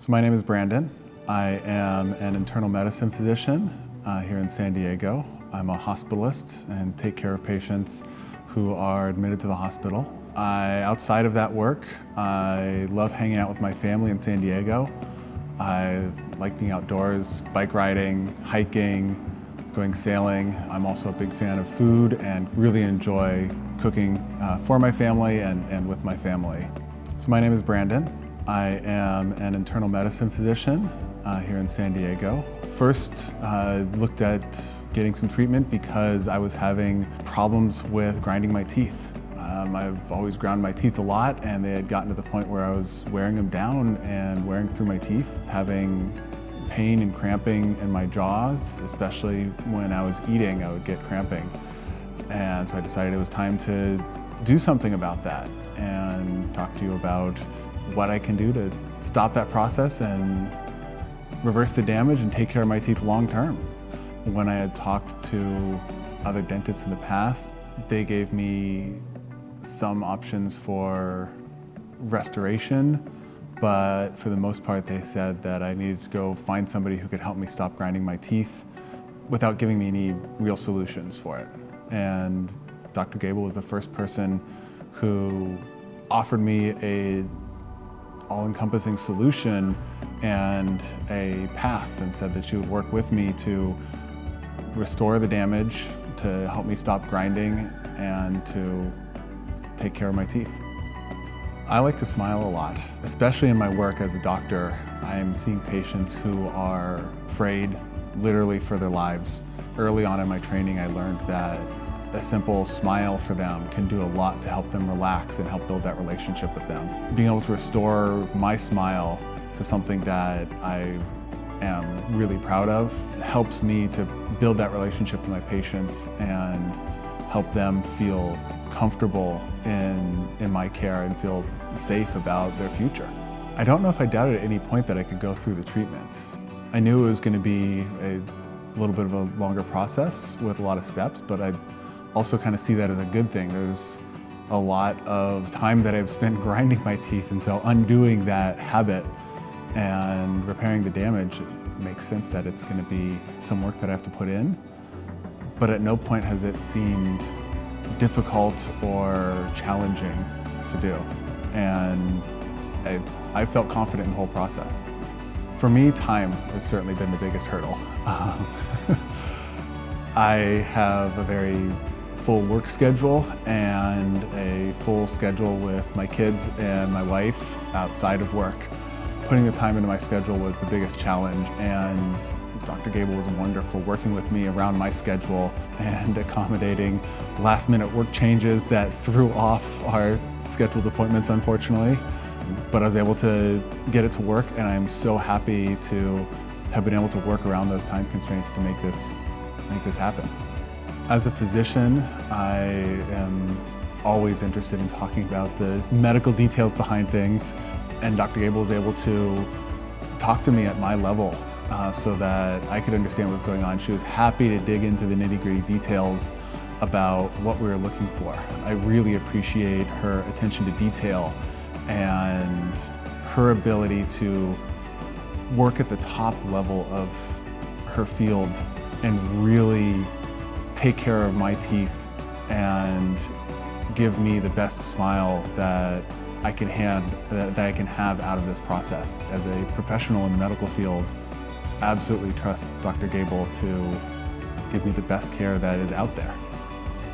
So my name is Brandon. I am an internal medicine physician here in San Diego. I'm a hospitalist and take care of patients who are admitted to the hospital. Outside of that work, I love hanging out with my family in San Diego. I like being outdoors, bike riding, hiking, going sailing. I'm also a big fan of food and really enjoy cooking for my family and with my family. So my name is Brandon. I am an internal medicine physician here in San Diego. First, looked at getting some treatment because I was having problems with grinding my teeth. I've always ground my teeth a lot, and they had gotten to the point where I was wearing them down and wearing through my teeth, having pain and cramping in my jaws, especially when I was eating, I would get cramping. And so I decided it was time to do something about that and talk to you about what I can do to stop that process and reverse the damage and take care of my teeth long term. When I had talked to other dentists in the past, they gave me some options for restoration, but for the most part they said that I needed to go find somebody who could help me stop grinding my teeth without giving me any real solutions for it. And Dr. Gable was the first person who offered me a all-encompassing solution and a path, and said that she would work with me to restore the damage, to help me stop grinding, and to take care of my teeth. I like to smile a lot, especially in my work as a doctor. I'm seeing patients who are afraid literally for their lives. Early on in my training, I learned that a simple smile for them can do a lot to help them relax and help build that relationship with them. Being able to restore my smile to something that I am really proud of helps me to build that relationship with my patients and help them feel comfortable in my care and feel safe about their future. I don't know if I doubted at any point that I could go through the treatment. I knew it was going to be a little bit of a longer process with a lot of steps, but I also kind of see that as a good thing. There's a lot of time that I've spent grinding my teeth, and so undoing that habit and repairing the damage, it makes sense that it's going to be some work that I have to put in, but at no point has it seemed difficult or challenging to do. And I felt confident in the whole process. For me, time has certainly been the biggest hurdle. I have a very full work schedule and a full schedule with my kids and my wife outside of work. Putting the time into my schedule was the biggest challenge, and Dr. Gable was wonderful working with me around my schedule and accommodating last-minute work changes that threw off our scheduled appointments, unfortunately. But I was able to get it to work, and I'm so happy to have been able to work around those time constraints to make this happen. As a physician, I am always interested in talking about the medical details behind things, and Dr. Gable was able to talk to me at my level so that I could understand what was going on. She was happy to dig into the nitty-gritty details about what we were looking for. I really appreciate her attention to detail and her ability to work at the top level of her field and really take care of my teeth and give me the best smile that I can have out of this process. As a professional in the medical field, I absolutely trust Dr. Gable to give me the best care that is out there.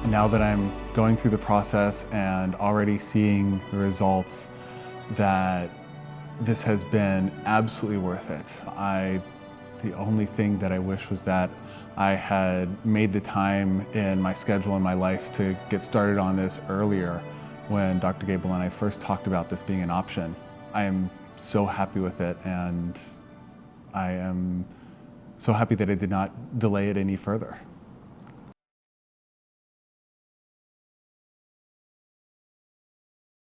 Now that I'm going through the process and already seeing the results, that this has been absolutely worth it. The only thing that I wish was that I had made the time in my schedule in my life to get started on this earlier when Dr. Gable and I first talked about this being an option. I am so happy with it, and I am so happy that I did not delay it any further.